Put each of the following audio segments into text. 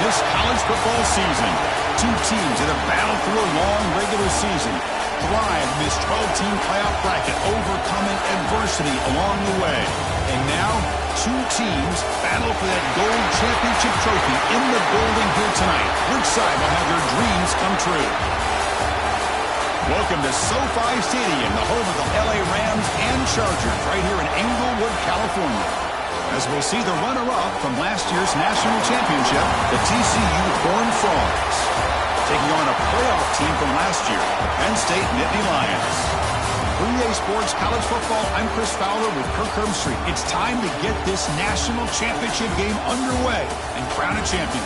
this college football season. Two teams that have battled through a long regular season, thrive in this 12-team playoff bracket, overcoming adversity along the way. And now, two teams battle for that gold championship trophy in the building here tonight. Which side will have their dreams come true? Welcome to SoFi Stadium, the home of the LA Rams and Chargers, right here in Inglewood, California. As we'll see the runner-up from last year's national championship, the TCU Horned Frogs, taking on a playoff team from last year, the Penn State Nittany Lions. For EA Sports College Football, I'm Chris Fowler with Kirk Herbstreit. It's time to get this national championship game underway and crown a champion.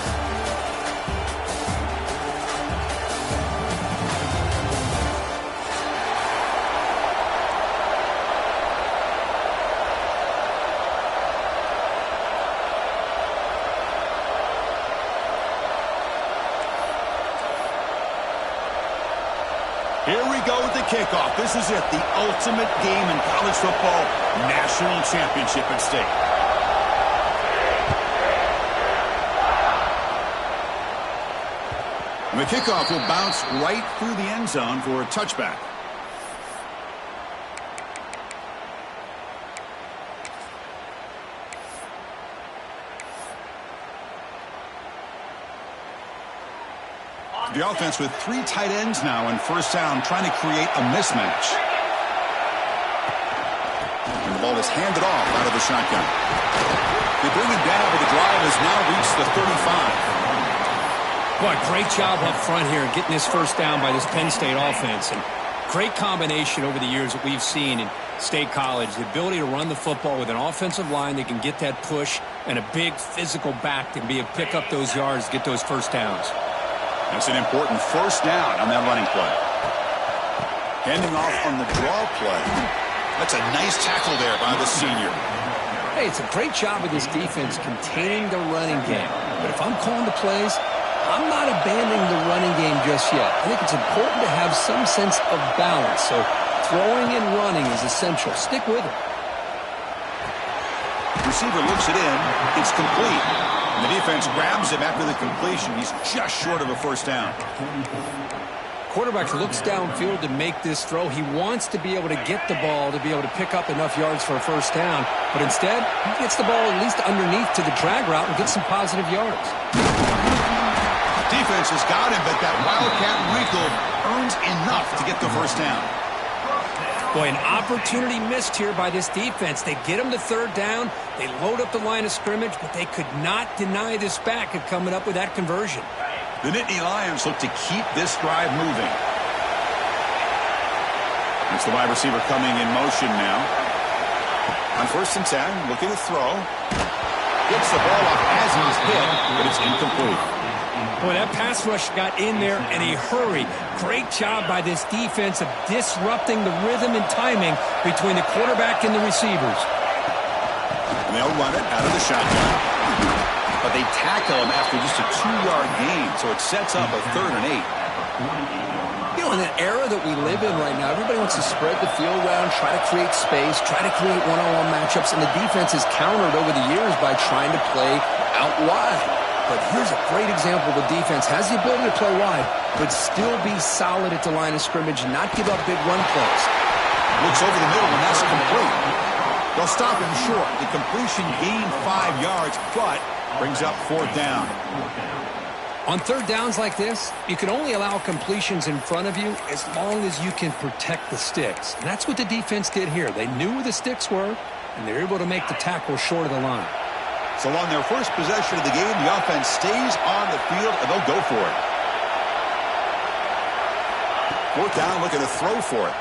Here we go with the kickoff. This is it, the ultimate game in college football, national championship at stake. And the kickoff will bounce right through the end zone for a touchback. The offense with three tight ends now on first down, trying to create a mismatch. And the ball is handed off out of the shotgun. They bring it down, but the drive has now reached the 35. Boy, great job up front here getting this first down by this Penn State offense. And great combination over the years that we've seen in State College. The ability to run the football with an offensive line that can get that push and a big physical back that can be able to pick up those yards, get those first downs. That's an important first down on that running play. Handing off on the draw play. That's a nice tackle there by the senior. Hey, it's a great job of this defense containing the running game. But if I'm calling the plays, I'm not abandoning the running game just yet. I think it's important to have some sense of balance. So throwing and running is essential. Stick with it. Receiver looks it in. It's complete. And the defense grabs him after the completion. He's just short of a first down. Quarterback looks downfield to make this throw. He wants to be able to get the ball to be able to pick up enough yards for a first down. But instead, he gets the ball at least underneath to the drag route and gets some positive yards. Defense has got him, but that Wildcat wrinkle earns enough to get the first down. Boy, an opportunity missed here by this defense. They get him to third down. They load up the line of scrimmage, but they could not deny this back of coming up with that conversion. The Nittany Lions look to keep this drive moving. It's the wide receiver coming in motion now. On 1st and 10, looking to throw. Gets the ball off as he's hit, but it's incomplete. Boy, that pass rush got in there in a hurry. Great job by this defense of disrupting the rhythm and timing between the quarterback and the receivers. And they'll run it out of the shotgun. But they tackle him after just a 2-yard gain, so it sets up a 3rd and 8. You know, in an era that we live in right now, everybody wants to spread the field around, try to create space, try to create one-on-one matchups, and the defense has countered over the years by trying to play out wide. But here's a great example. The defense has the ability to play wide, but still be solid at the line of scrimmage, not give up big run plays. Looks over the middle, and that's complete. They'll stop him short. The completion gained 5 yards, but brings up 4th down. On third downs like this, you can only allow completions in front of you as long as you can protect the sticks. And that's what the defense did here. They knew where the sticks were, and they're able to make the tackle short of the line. So on their first possession of the game, the offense stays on the field, and they'll go for it. 4th down, looking to throw for it.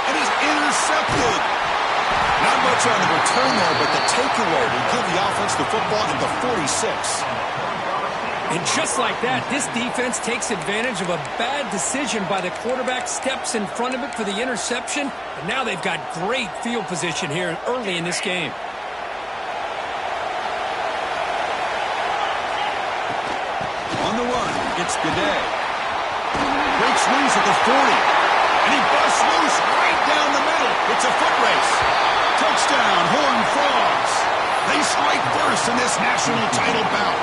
And he's intercepted. Not much on the return there, but the takeaway will give the offense the football at the 46. And just like that, this defense takes advantage of a bad decision by the quarterback, steps in front of it for the interception, and now they've got great field position here early in this game. On the run, it's Gaudet. Breaks loose at the 40, and he busts loose right down the middle. It's a foot race. Touchdown, Horned Frogs. They strike first in this national title bout.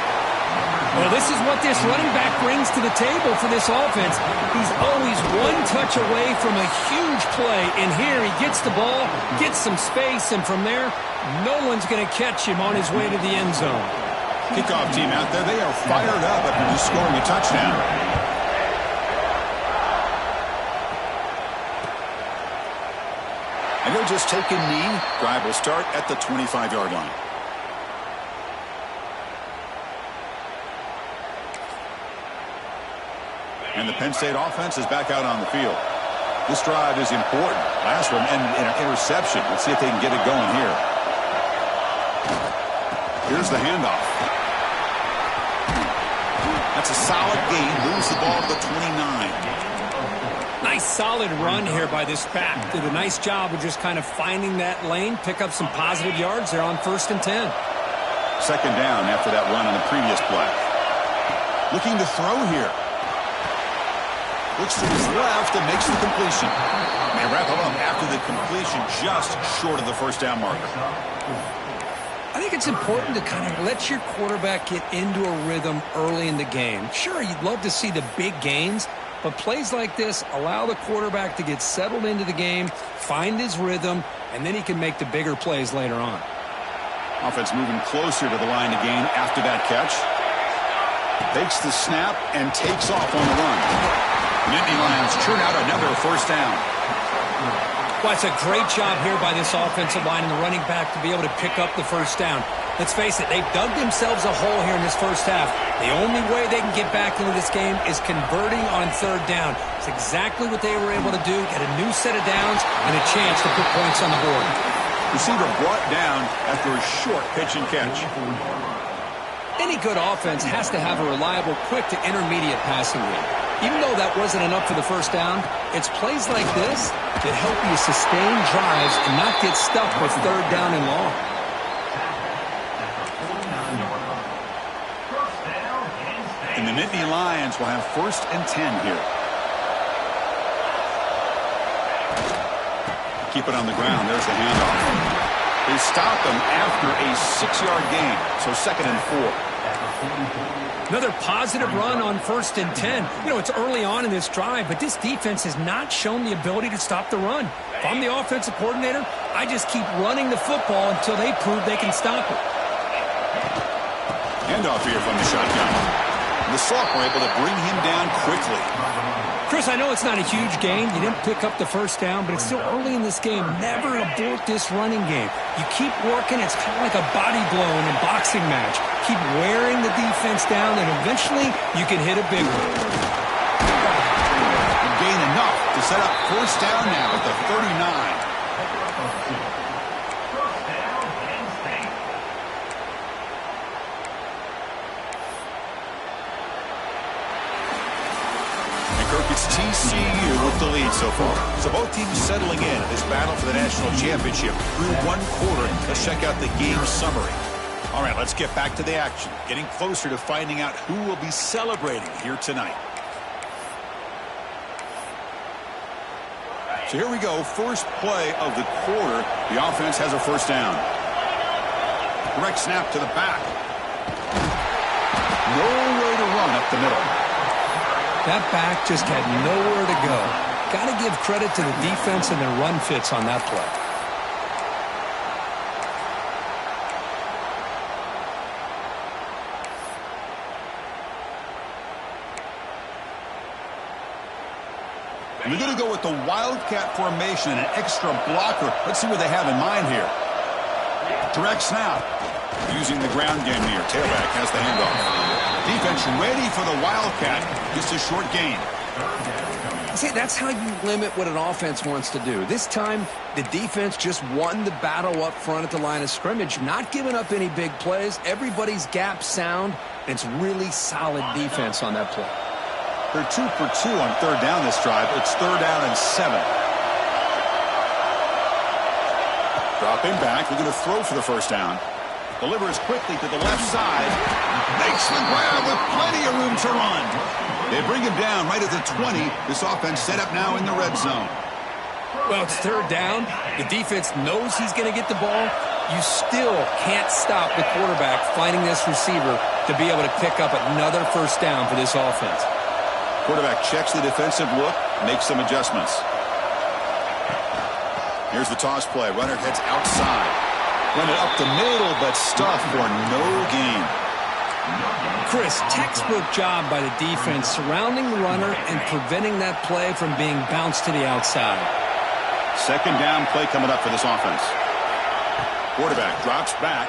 Well, this is what this running back brings to the table for this offense. He's always one touch away from a huge play. And here he gets the ball, gets some space, and from there, no one's going to catch him on his way to the end zone. Kickoff team out there, they are fired up after just scoring a touchdown. And he'll just take a knee. Drive will start at the 25-yard line. And the Penn State offense is back out on the field. This drive is important. Last one ended in an interception. Let's see if they can get it going here. Here's the handoff. That's a solid gain. Moves the ball to the 29. Nice solid run here by this back. Did a nice job of just kind of finding that lane, pick up some positive yards there on 1st and 10. Second down after that run on the previous play. Looking to throw here. Looks to his left and makes the completion. They wrap him up after the completion, just short of the first down marker. I think it's important to kind of let your quarterback get into a rhythm early in the game. Sure, you'd love to see the big gains, but plays like this allow the quarterback to get settled into the game, find his rhythm, and then he can make the bigger plays later on. Offense moving closer to the line to gain after that catch. Takes the snap and takes off on the run. Nittany Lions churn out another first down. Well, it's a great job here by this offensive line and the running back to be able to pick up the first down. Let's face it, they've dug themselves a hole here in this first half. The only way they can get back into this game is converting on 3rd down. It's exactly what they were able to do, get a new set of downs and a chance to put points on the board. Receiver brought down after a short pitch and catch. Any good offense has to have a reliable, quick to intermediate passing game. Even though that wasn't enough for the first down, it's plays like this that help you sustain drives and not get stuck with 3rd down and long. And the Nittany Lions will have 1st and 10 here. Keep it on the ground. There's the handoff. They stop them after a 6-yard gain, so 2nd and 4. Another positive run on 1st and 10. You know, it's early on in this drive, but this defense has not shown the ability to stop the run. If I'm the offensive coordinator, I just keep running the football until they prove they can stop it. Handoff here from the shotgun. The Sox were able to bring him down quickly. Chris, I know it's not a huge gain. You didn't pick up the first down, but it's still early in this game. Never abort this running game. You keep working. It's kind of like a body blow in a boxing match. Keep wearing the defense down, and eventually you can hit a big one. Gain enough to set up 1st down now at the 39. It's TCU with the lead so far. So both teams settling in this battle for the national championship through 1 quarter. Let's check out the game summary. All right, let's get back to the action. Getting closer to finding out who will be celebrating here tonight. So here we go. First play of the quarter. The offense has a first down. Direct snap to the back. No way to run up the middle. That back just had nowhere to go. Got to give credit to the defense and their run fits on that play. And we're going to go with the Wildcat formation and an extra blocker. Let's see what they have in mind here. Direct snap. Using the ground game here. Tailback has the handoff. Defense ready for the Wildcat. Just a short gain. See, that's how you limit what an offense wants to do. This time, the defense just won the battle up front at the line of scrimmage, not giving up any big plays. Everybody's gap sound. It's really solid defense on that play. They're 2 for 2 on 3rd down this drive. It's 3rd down and 7. Dropping back. We're going to throw for the first down. Delivers quickly to the left side. Makes the grab with plenty of room to run. They bring him down right at the 20. This offense set up now in the red zone. Well, it's 3rd down. The defense knows he's going to get the ball. You still can't stop the quarterback finding this receiver to be able to pick up another first down for this offense. Quarterback checks the defensive look, makes some adjustments. Here's the toss play. Runner heads outside. Run it up the middle, but stuffed for no gain. Chris, textbook job by the defense surrounding the runner and preventing that play from being bounced to the outside. Second down play coming up for this offense. Quarterback drops back.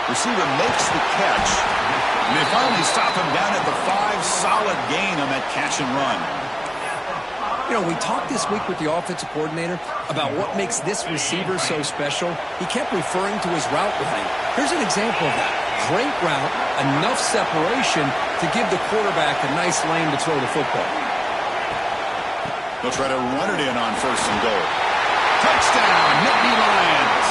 Receiver makes the catch. And they finally stop him down at the 5. Solid gain on that catch and run. You know, we talked this week with the offensive coordinator about what makes this receiver so special. He kept referring to his route running. Here's an example of that. Great route, enough separation to give the quarterback a nice lane to throw the football. They'll try to run it in on first and goal. Touchdown, Nittany Lions.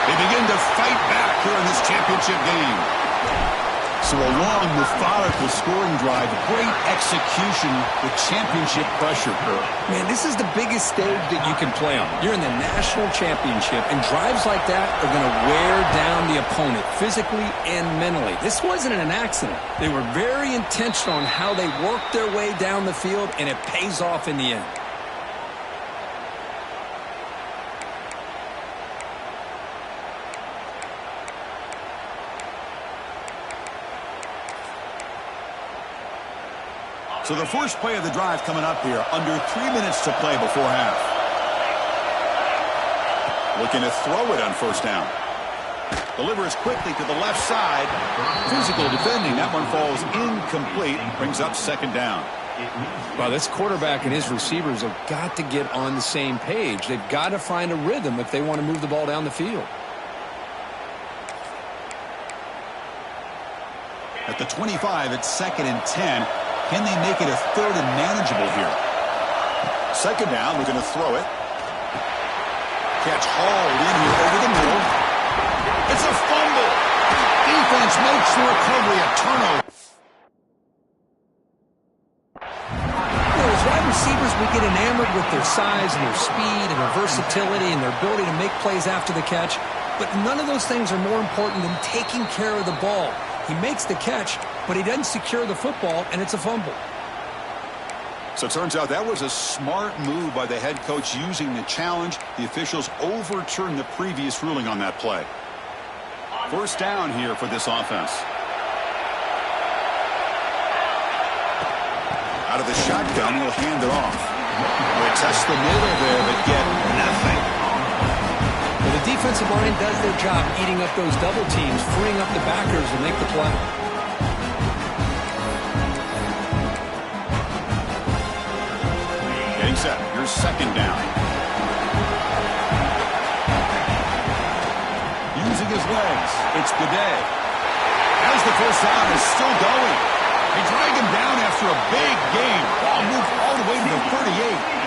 They begin to fight back here in this championship game. So a long, methodical scoring drive, great execution with championship pressure. Man, this is the biggest stage that you can play on. You're in the national championship, and drives like that are going to wear down the opponent physically and mentally. This wasn't an accident. They were very intentional on how they worked their way down the field, and it pays off in the end. So the first play of the drive coming up here, under 3 minutes to play before half. Looking to throw it on first down. Delivers quickly to the left side. Physical defending. That one falls incomplete. Brings up second down. Well, this quarterback and his receivers have got to get on the same page. They've got to find a rhythm if they want to move the ball down the field. At the 25, it's 2nd and 10. Can they make it a 3rd and manageable here? Second down, we're going to throw it. Catch hauled in here over the middle. It's a fumble. Defense makes the recovery a turnover. As wide receivers, we get enamored with their size and their speed and their versatility and their ability to make plays after the catch. But none of those things are more important than taking care of the ball. He makes the catch, but he doesn't secure the football, and it's a fumble. So it turns out that was a smart move by the head coach using the challenge. The officials overturned the previous ruling on that play. First down here for this offense. Out of the shotgun, he'll hand it off. We'll test the middle there, but get nothing. Well, the defensive line does their job eating up those double teams, freeing up the backers to make the play. Getting set. Here's second down. Using his legs. It's Gaudet. As the first down is still going. They drag him down after a big gain. Ball moved all the way to the 38.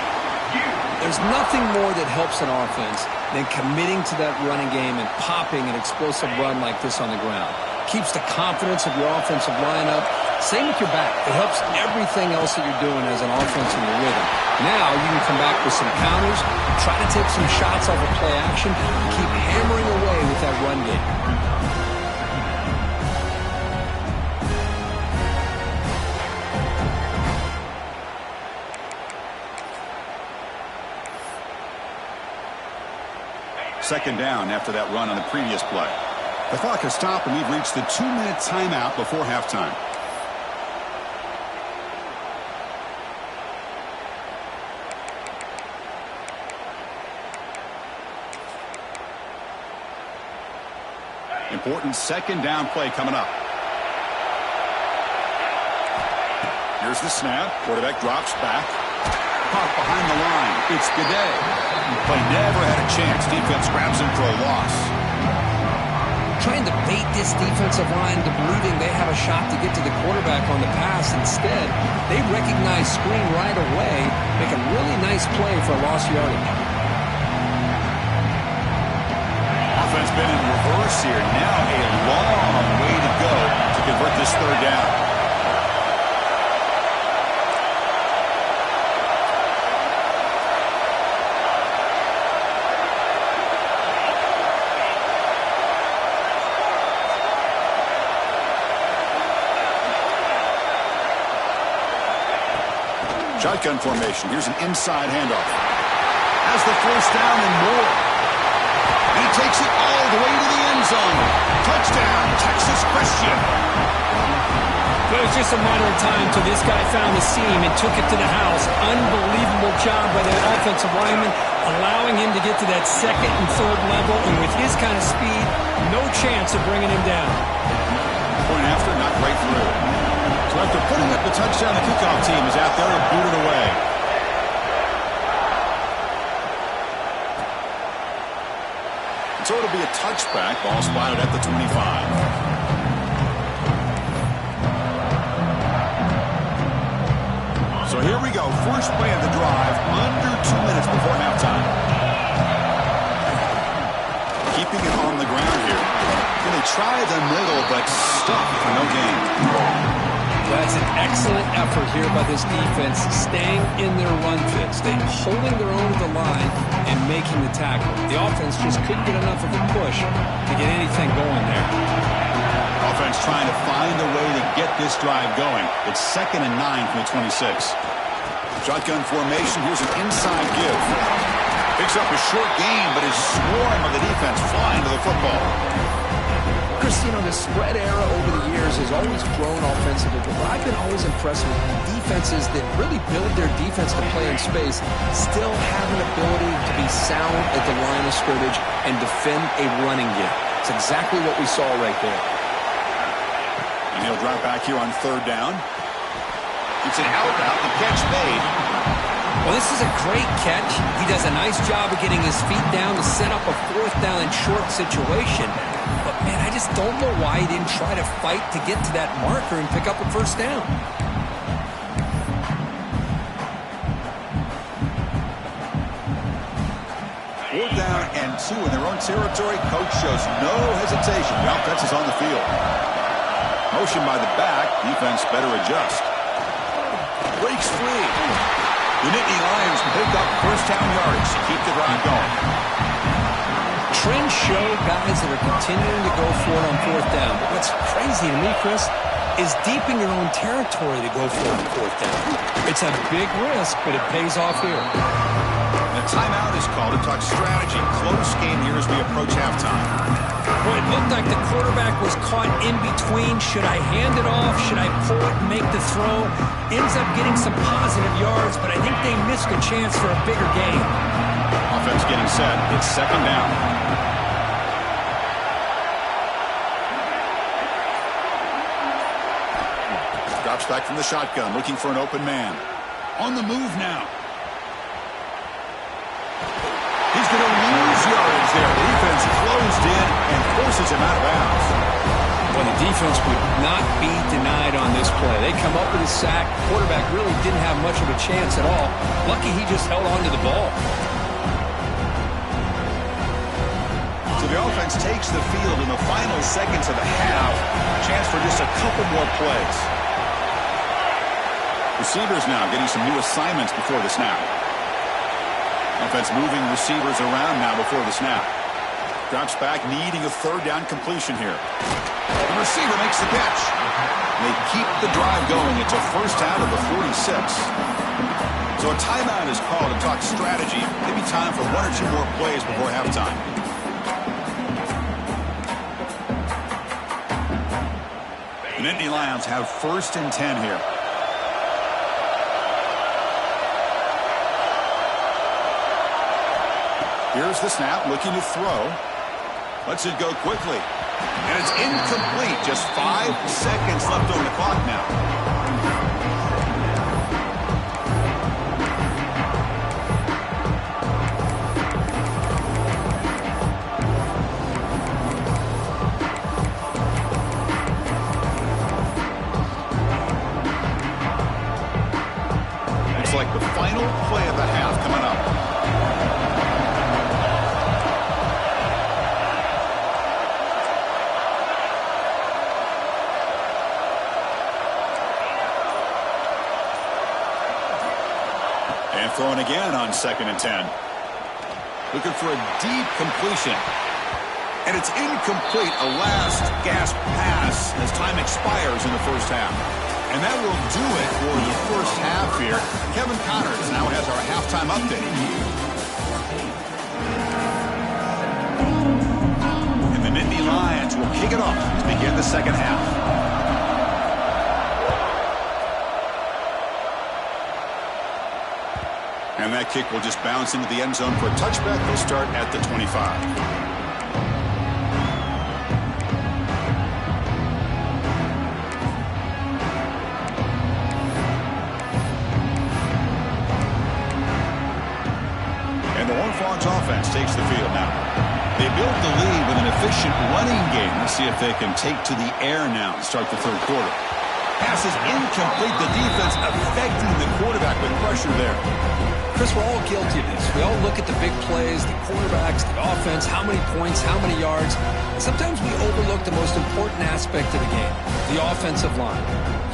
There's nothing more that helps an offense than committing to that running game and popping an explosive run like this on the ground. Keeps the confidence of your offensive line up. Same with your back. It helps everything else that you're doing as an offense in your rhythm. Now you can come back with some counters, try to take some shots off of play action, and keep hammering away with that run game. Second down after that run on the previous play. The clock has stopped, and we've reached the 2-minute timeout before halftime. Important second down play coming up. Here's the snap. Quarterback drops back. Caught behind the line. It's Gaudet. Play never had a chance. Defense grabs him for a loss. Trying to bait this defensive line to believing they have a shot to get to the quarterback on the pass. Instead, they recognize screen right away, make a really nice play for a lost yardage. Offense been in reverse here. Now a long way to go to convert this third down. Shotgun formation. Here's an inside handoff. Has the first down and more. And he takes it all the way to the end zone. Touchdown, Texas Christian. It was just a matter of time until this guy found the seam and took it to the house. Unbelievable job by that offensive lineman, allowing him to get to that second and third level. And with his kind of speed, no chance of bringing him down. Point after, not right through. So after putting up the touchdown, the kickoff team is out there and booted away. So it'll be a touchback. Ball spotted at the 25. So here we go. First play of the drive. Under 2 minutes before halftime. Keeping it on the ground here. And they try the middle, but stuck for no gain. That's an excellent effort here by this defense, staying in their run fits. They're holding their own at the line and making the tackle. The offense just couldn't get enough of a push to get anything going there. Offense trying to find a way to get this drive going. It's 2nd and 9 from the 26. Shotgun formation. Here's an inside give. Picks up a short gain, but his swarm of the defense flying to the football. Chris, you know, the spread era over the years has always grown offensively, but I've been always impressed with defenses that really build their defense to play in space, still have an ability to be sound at the line of scrimmage and defend a running game. It's exactly what we saw right there. And he'll drop back here on 3rd down. It's an out route. The catch made. Well, this is a great catch. He does a nice job of getting his feet down to set up a 4th down and short situation. But, man, I just don't know why he didn't try to fight to get to that marker and pick up a 1st down. 4th down and 2 in their own territory. Coach shows no hesitation. The offense is on the field. Motion by the back. Defense better adjust. Breaks free. The Nittany Lions pick up 1st down yards to keep the drive going. Trends show guys that are continuing to go for it on 4th down. But what's crazy to me, Chris, is deep in your own territory to go for it on 4th down. It's a big risk, but it pays off here. The timeout is called to talk strategy. Close game here as we approach halftime. Well, it looked like the quarterback was caught in between. Should I hand it off? Should I pull it and make the throw? Ends up getting some positive yards, but I think they missed a chance for a bigger gain. Offense getting set. It's 2nd down. Drops back from the shotgun, looking for an open man. On the move now. He's going to lose yardage there. The defense closed in and forces him out of bounds. Well, the defense would not be denied on this play. They come up with a sack. Quarterback really didn't have much of a chance at all. Lucky he just held on to the ball. So the offense takes the field in the final seconds of the half. Chance for just a couple more plays. Receivers now getting some new assignments before the snap. Offense moving receivers around now before the snap. Drops back, needing a 3rd down completion here. The receiver makes the catch. They keep the drive going. It's a 1st out of the 46. So a timeout is called to talk strategy. Maybe time for 1 or 2 more plays before halftime. The Nittany Lions have 1st and 10 here. Here's the snap, looking to throw. Lets it go quickly. And it's incomplete. Just 5 seconds left on the clock now. Looks like the final play of the half coming up. And throwing again on 2nd and 10. Looking for a deep completion. And it's incomplete. A last gasp pass as time expires in the 1st half. And that will do it for the 1st half here. here. Kevin Connors now has our halftime update. And the Nittany Lions will kick it off to begin the second half. And that kick will just bounce into the end zone for a touchback. They'll start at the 25. Offense takes the field now. They built the lead with an efficient running game. Let's see if they can take to the air now and start the third quarter. Pass is incomplete. The defense affecting the quarterback with pressure there. Chris, we're all guilty of this. We all look at the big plays, the quarterbacks, the offense, how many points, how many yards. And sometimes we overlook the most important aspect of the game, the offensive line.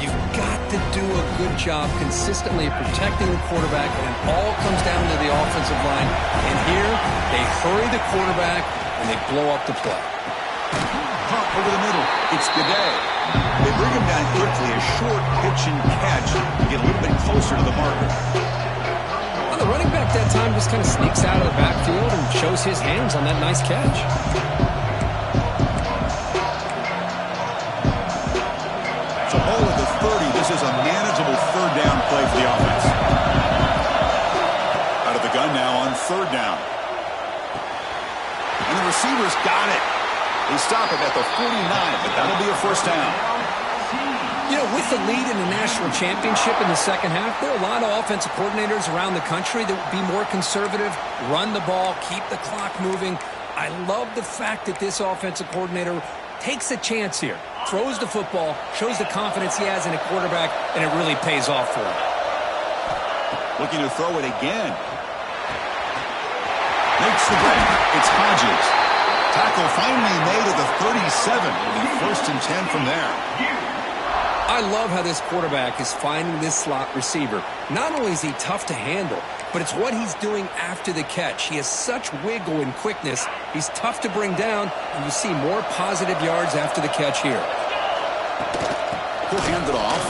You've got to do a good job consistently protecting the quarterback, and it all comes down to the offensive line. And here, they hurry the quarterback, and they blow up the play. Pump over the middle. It's Gaudet. They bring him down quickly, a short pitch and catch to get a little bit closer to the marker. Well, the running back that time just kind of sneaks out of the backfield and shows his hands on that nice catch. So ball at the 30. This is a manageable third down play for the offense. Out of the gun now on third down. And the receivers got it. They stop it at the 49, but that'll be a first down. You know, with the lead in the national championship in the second half, there are a lot of offensive coordinators around the country that would be more conservative, run the ball, keep the clock moving. I love the fact that this offensive coordinator takes a chance here, throws the football, shows the confidence he has in a quarterback, and it really pays off for him. Looking to throw it again. Makes the break. It's Hodges. Tackle finally made at the 37. It'll be first and 10 from there. I love how this quarterback is finding this slot receiver. Not only is he tough to handle, but it's what he's doing after the catch. He has such wiggle and quickness. He's tough to bring down, and you see more positive yards after the catch here. He'll hand it off.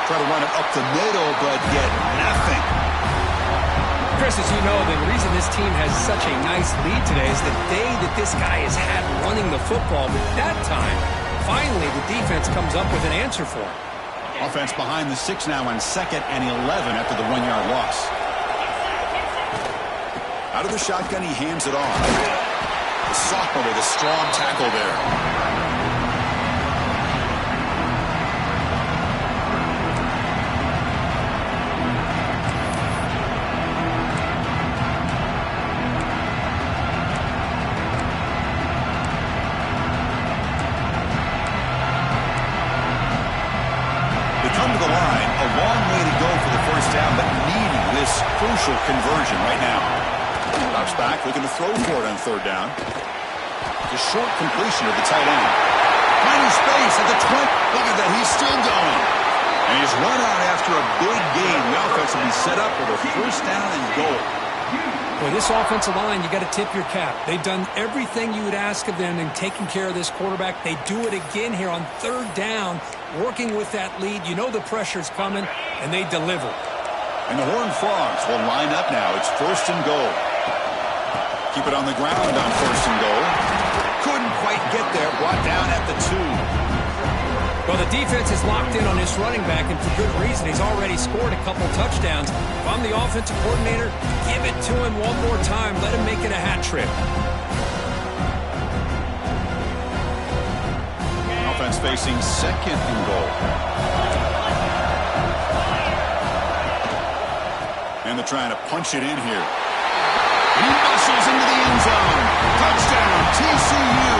Try to run it up the middle, but get nothing. Chris, as you know, the reason this team has such a nice lead today is the day that this guy has had running the football. But that time, finally, the defense comes up with an answer for him. Offense behind the 6 now on 2nd and 11 after the 1-yard loss. Out of the shotgun, he hands it off. The sophomore with a strong tackle there. Crucial conversion right now. Drops back, looking to throw for it on third down. The short completion of the tight end. Finding space at the 20. Look at that, he's still going. And he's run out after a big gain. The offense will be set up with a first down and goal. Boy, this offensive line, you got to tip your cap. They've done everything you would ask of them in taking care of this quarterback. They do it again here on third down, working with that lead. You know the pressure's coming, and they deliver. And the Horned Frogs will line up now. It's first and goal. Keep it on the ground on first and goal. Couldn't quite get there. Brought down at the 2. Well, the defense is locked in on this running back, and for good reason. He's already scored a couple touchdowns. If I'm the offensive coordinator, give it to him one more time. Let him make it a hat trick. Offense facing second and goal. And they're trying to punch it in here. He muscles into the end zone. Touchdown, TCU.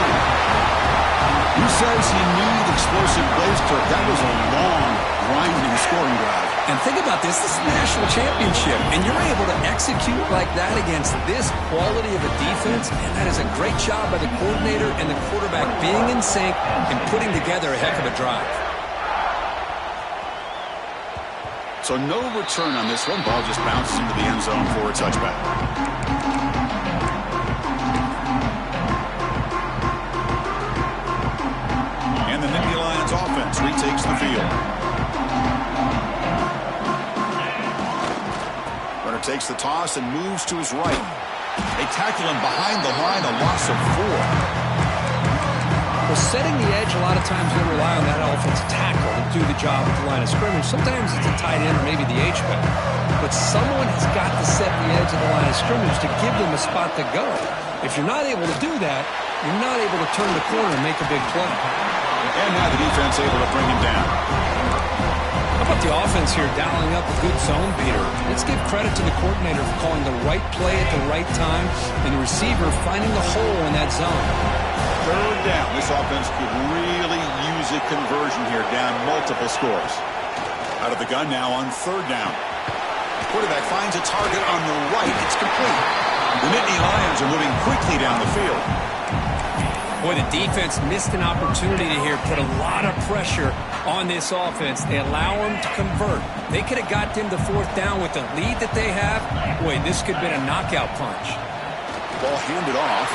Who says he knew explosive plays, Kirk? That was a long, grinding scoring drive. And think about this. This is the national championship, and you're able to execute like that against this quality of a defense, and that is a great job by the coordinator and the quarterback being in sync and putting together a heck of a drive. So no return on this one. Ball just bounces into the end zone for a touchback. And the Nittany Lions offense retakes the field. Runner takes the toss and moves to his right. They tackle him behind the line, a loss of 4. Well, setting the edge, a lot of times they rely on that offensive tackle to do the job at the line of scrimmage. Sometimes it's a tight end or maybe the H-back. But someone has got to set the edge of the line of scrimmage to give them a spot to go. If you're not able to do that, you're not able to turn the corner and make a big play. And now the defense able to bring him down. How about the offense here dialing up a good zone beater? Let's give credit to the coordinator for calling the right play at the right time and the receiver finding the hole in that zone. Third down. This offense could really use a conversion here, down multiple scores. Out of the gun now on third down. Quarterback finds a target on the right. It's complete. The Nittany Lions are moving quickly down the field. Boy, the defense missed an opportunity to here put a lot of pressure on this offense. They allow them to convert. They could have got them to fourth down with the lead that they have. Boy, this could have been a knockout punch. Ball handed off.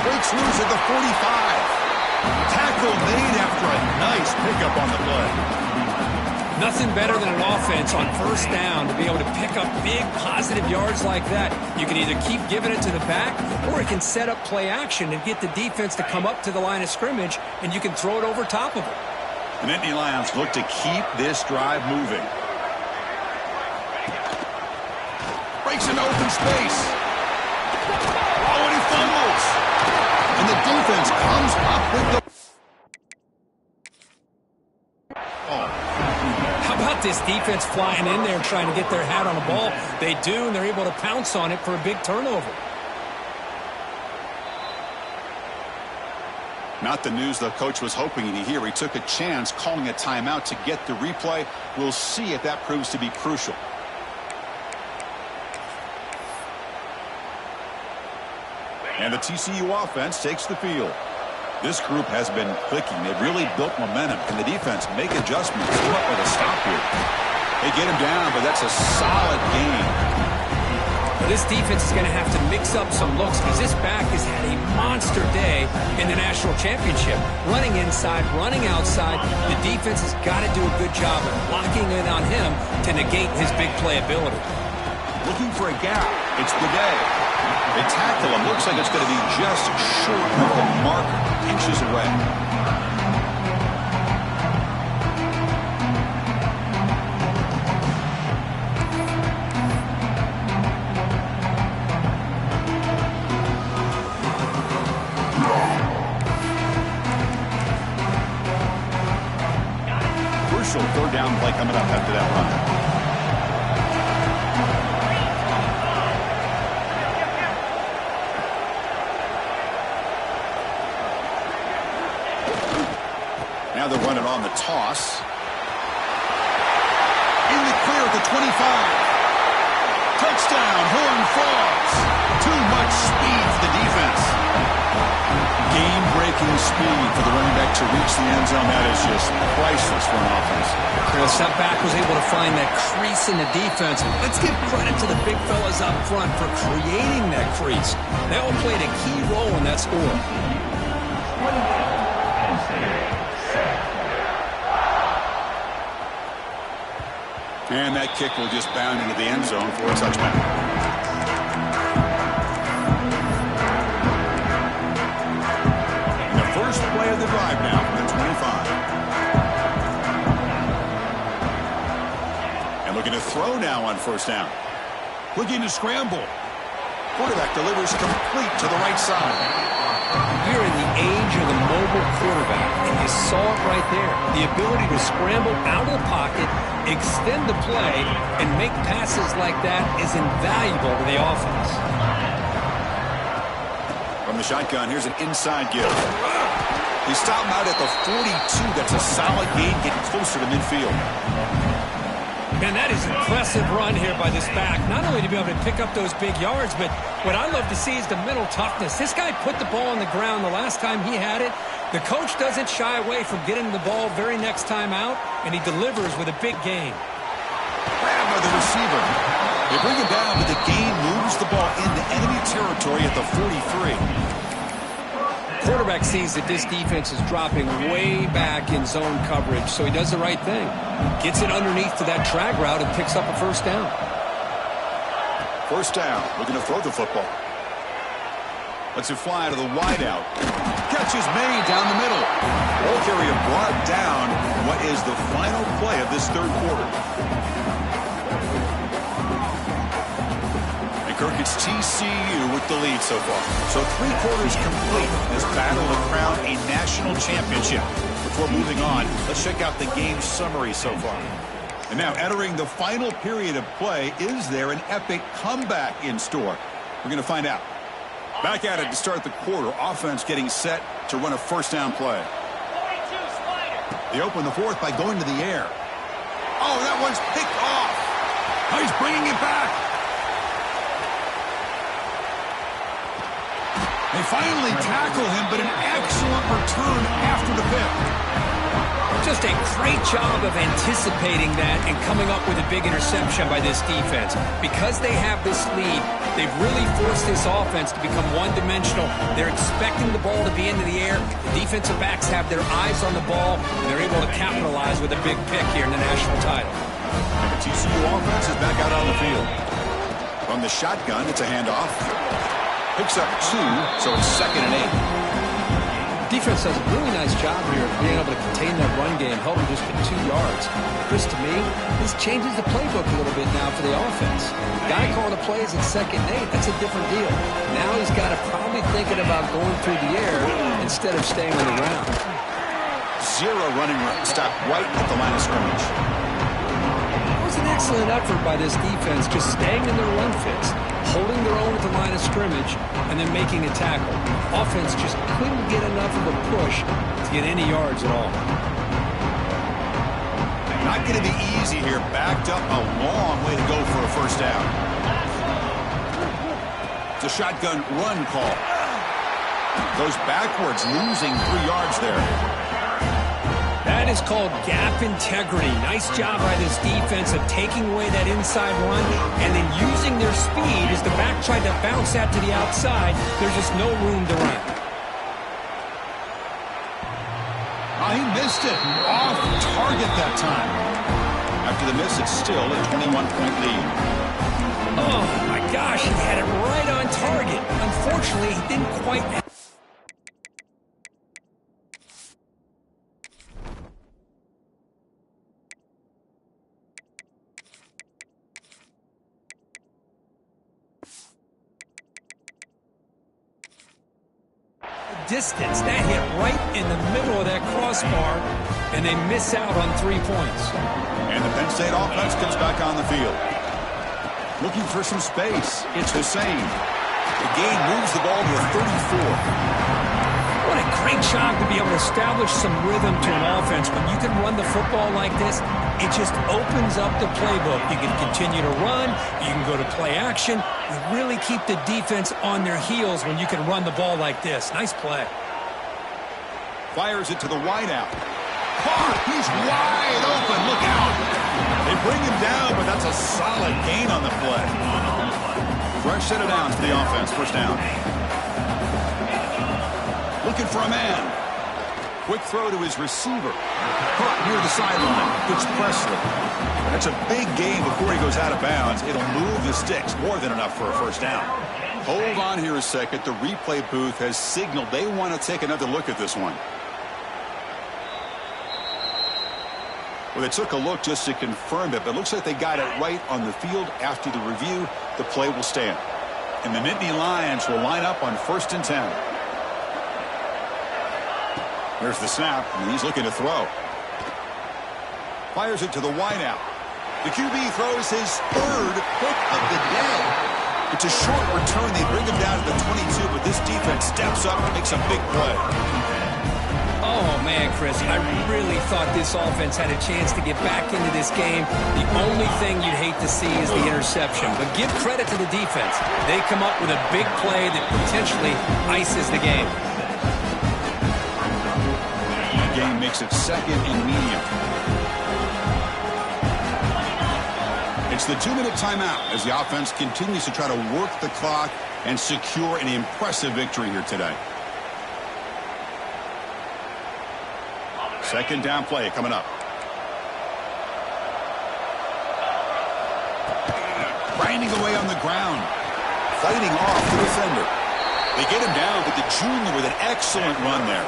Breaks loose at the 45. Tackle made after a nice pickup on the play. Nothing better than an offense on first down to be able to pick up big positive yards like that. You can either keep giving it to the back or it can set up play action and get the defense to come up to the line of scrimmage and you can throw it over top of it. The Nittany Lions look to keep this drive moving. Breaks into open space. Oh, and he fumbles. And the defense comes up with the... How about this defense flying in there trying to get their hat on the ball? They do, and they're able to pounce on it for a big turnover. Not the news the coach was hoping to hear. He took a chance calling a timeout to get the replay. We'll see if that proves to be crucial. And the TCU offense takes the field. This group has been clicking. They've really built momentum. Can the defense make adjustments? Come up with a stop here. They get him down, but that's a solid game. Well, this defense is going to have to mix up some looks because this back has had a monster day in the national championship. Running inside, running outside. The defense has got to do a good job of locking in on him to negate his big play ability. Looking for a gap. It's the day. They tackle him. Looks like it's going to be just short of the mark, inches away. Crucial third down play coming up after that run. Now they're running on the toss. In the clear at the 25. Touchdown, Horn Frogs. Too much speed for the defense. Game-breaking speed for the running back to reach the end zone. That is just priceless for an offense. The setback was able to find that crease in the defense. Let's give credit to the big fellas up front for creating that crease. They all played a key role in that score. And that kick will just bound into the end zone for a touchback. The first play of the drive now from the 25. And looking to throw now on first down. Looking to scramble. Quarterback delivers complete to the right side. We're in the age of the mobile quarterback, and you saw it right there. The ability to scramble out of the pocket, extend the play, and make passes like that is invaluable to the offense. From the shotgun, here's an inside give. They stop him out at the 42. That's a solid gain, getting closer to midfield. Man, that is an impressive run here by this back. Not only to be able to pick up those big yards, but what I love to see is the mental toughness. This guy put the ball on the ground the last time he had it. The coach doesn't shy away from getting the ball very next time out, and he delivers with a big gain. Grabbed by the receiver. They bring him down, but the gain moves the ball into enemy territory at the 43. Quarterback sees that this defense is dropping way back in zone coverage, so he does the right thing. Gets it underneath to that drag route and picks up a first down. First down. Looking to throw the football. Lets it fly to the wideout. Catch is made down the middle. Ball carrier brought down. What is the final play of this third quarter? And Kirk, it's TCU with the lead so far. So 3 quarters complete in this battle to crown a national championship. Before moving on, let's check out the game summary so far. And now entering the final period of play, is there an epic comeback in store? We're going to find out. Back at it to start the quarter. Offense getting set to run a first down play. They open the fourth by going to the air. Oh, that one's picked off. Oh, he's bringing it back. They finally tackle him, but an excellent return after the pick. Just a great job of anticipating that and coming up with a big interception by this defense. Because they have this lead, they've really forced this offense to become one-dimensional. They're expecting the ball to be into the air. The defensive backs have their eyes on the ball, and they're able to capitalize with a big pick here in the national title. The TCU offense is back out on the field. From the shotgun, it's a handoff. Picks up 2, so it's 2nd and 8. Defense does a really nice job here of being able to contain that run game, helping just get 2 yards. Chris, to me, this changes the playbook a little bit now for the offense. The guy calling the plays at 2nd and 8, that's a different deal. Now he's got to probably thinking about going through the air instead of staying on the ground. 0 running room, stopped right at the line of scrimmage. It was an excellent effort by this defense, just staying in their run fits, holding their own at the line of scrimmage, and then making a tackle. Offense just couldn't get enough of a push to get any yards at all. Not going to be easy here. Backed up a long way to go for a first down. It's a shotgun run call. Goes backwards, losing 3 yards there. That is called gap integrity. Nice job by this defense of taking away that inside run and then using their speed as the back tried to bounce that to the outside. There's just no room to run. Oh, he missed it. Off target that time. After the miss, it's still a 21-point lead. Oh, my gosh, he had it right on target. Unfortunately, he didn't quite... distance. That hit right in the middle of that crossbar, and they miss out on 3 points. And the Penn State offense comes back on the field. Looking for some space. It's Hussein. The gain moves the ball to a 34. What a great job to be able to establish some rhythm to an offense. When you can run the football like this, it just opens up the playbook. You can continue to run. You can go to play action. You really keep the defense on their heels when you can run the ball like this. Nice play. Fires it to the wideout. Caught. He's wide open. Look out. They bring him down, but that's a solid gain on the play. Fresh set of downs for the offense. First down. Looking for a man. Quick throw to his receiver. Caught near the sideline. It's Presley. That's a big gain before he goes out of bounds. It'll move the sticks. More than enough for a first down. Hold on here a second. The replay booth has signaled they want to take another look at this one. Well, they took a look just to confirm it, but it looks like they got it right on the field. After the review, the play will stand. And the Nittany Lions will line up on 1st and 10. There's the snap, and he's looking to throw. Fires it to the wideout. The QB throws his 3rd pick of the day. It's a short return. They bring him down to the 22, but this defense steps up and makes a big play. Oh, man, Chris, I really thought this offense had a chance to get back into this game. The only thing you'd hate to see is the interception. But give credit to the defense. They come up with a big play that potentially ices the game. Game makes it 2nd and medium. It's the 2-minute timeout as the offense continues to try to work the clock and secure an impressive victory here today. 2nd down play coming up. grinding away on the ground. Fighting off the defender. They get him down, but the junior with an excellent run there.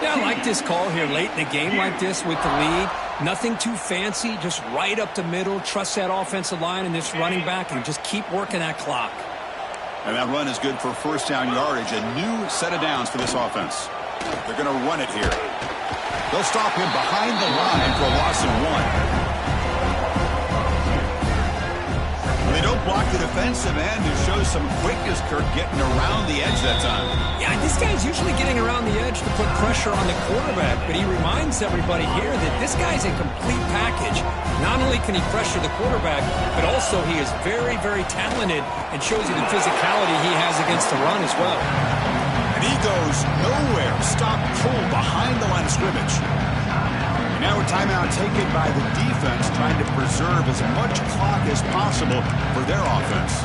Yeah, I like this call here late in a game like this with the lead. Nothing too fancy, just right up the middle. Trust that offensive line and this running back and just keep working that clock. And that run is good for first down yardage. A new set of downs for this offense. They're going to run it here. They'll stop him behind the line for a loss of 1. They don't block the defensive end, who shows some quickness, Kirk, getting around the edge that time. Yeah, this guy's usually getting around the edge to put pressure on the quarterback, but he reminds everybody here that this guy's a complete package. Not only can he pressure the quarterback, but also he is very, very talented and shows you the physicality he has against the run as well. And he goes nowhere. Stop pulled behind the line of scrimmage. Now a timeout taken by the defense, trying to preserve as much clock as possible for their offense.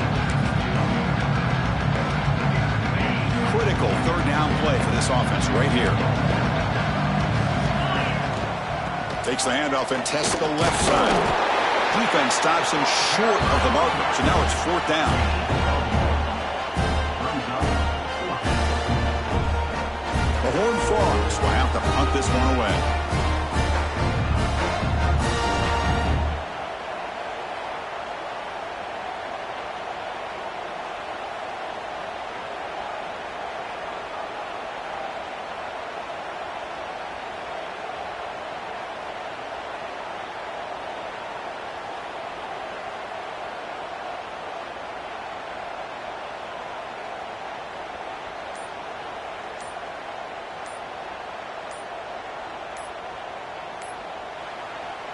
Critical third down play for this offense right here. Takes the handoff and tests the left side. Defense stops him short of the marker, so now it's fourth down. The Horned Frogs will have to punt this one away.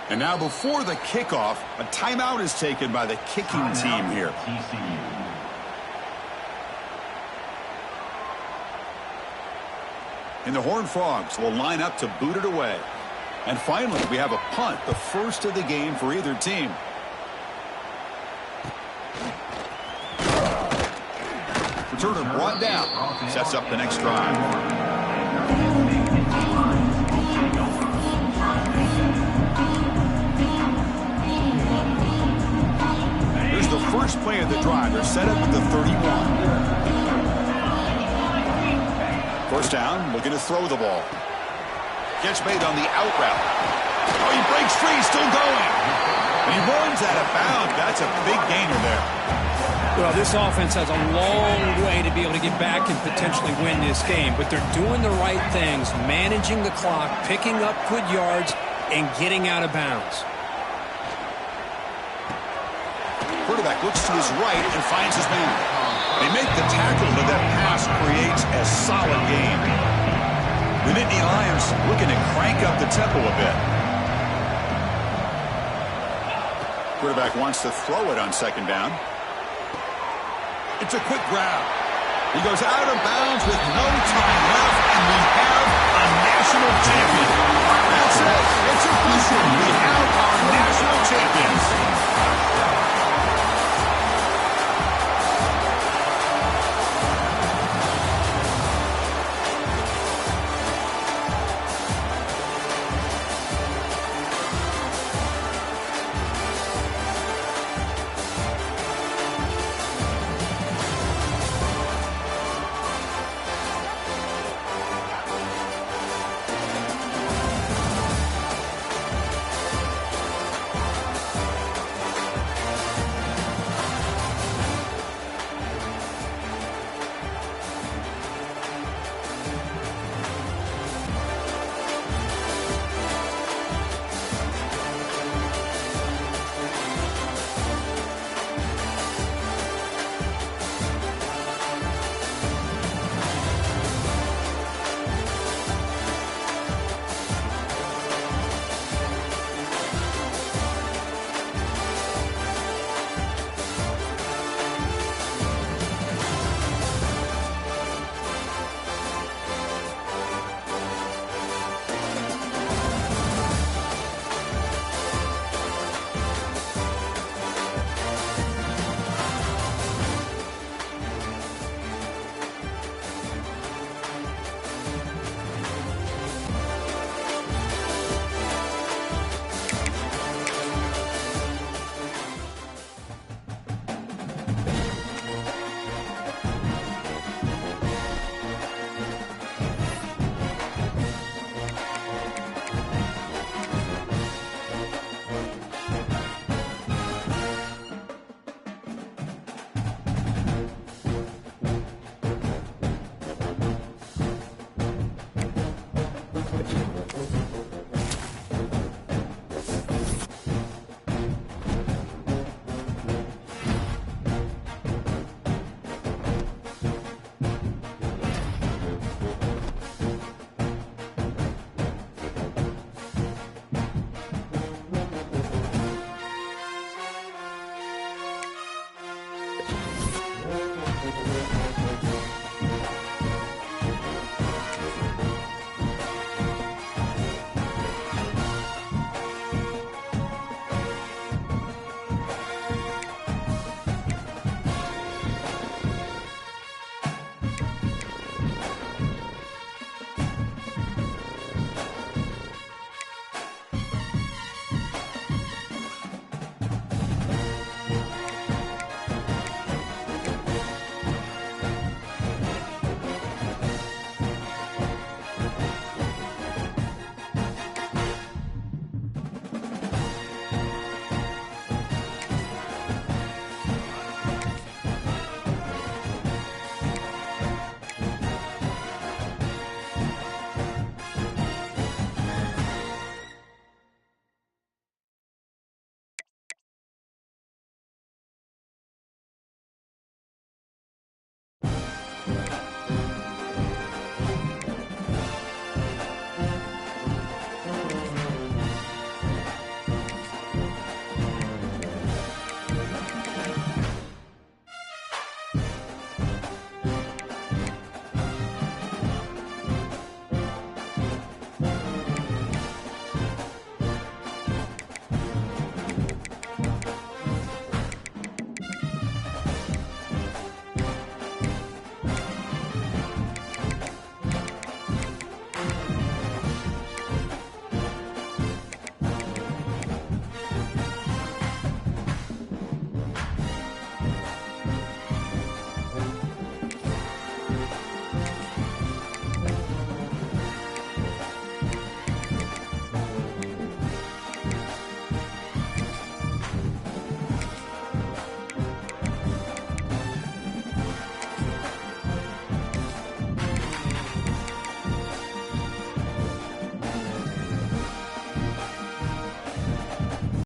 And now before the kickoff, a timeout is taken by the kicking team here. And the Horned Frogs will line up to boot it away. And finally, we have a punt, the first of the game for either team. Returner brought down. Sets up the next drive. The first play of the drive. They're set up at the 31. First down, looking to throw the ball. Catch made on the out route. Oh, he breaks free, still going. And he runs out of bounds. That's a big gainer there. Well, this offense has a long way to be able to get back and potentially win this game, but they're doing the right things, managing the clock, picking up good yards, and getting out of bounds. Quarterback looks to his right and finds his man. They make the tackle, but that pass creates a solid gain. The Nittany Lions looking to crank up the tempo a bit. Quarterback wants to throw it on second down. It's a quick grab. He goes out of bounds with no time left, and we have a national champion. That's it. It's official. We have our national champions.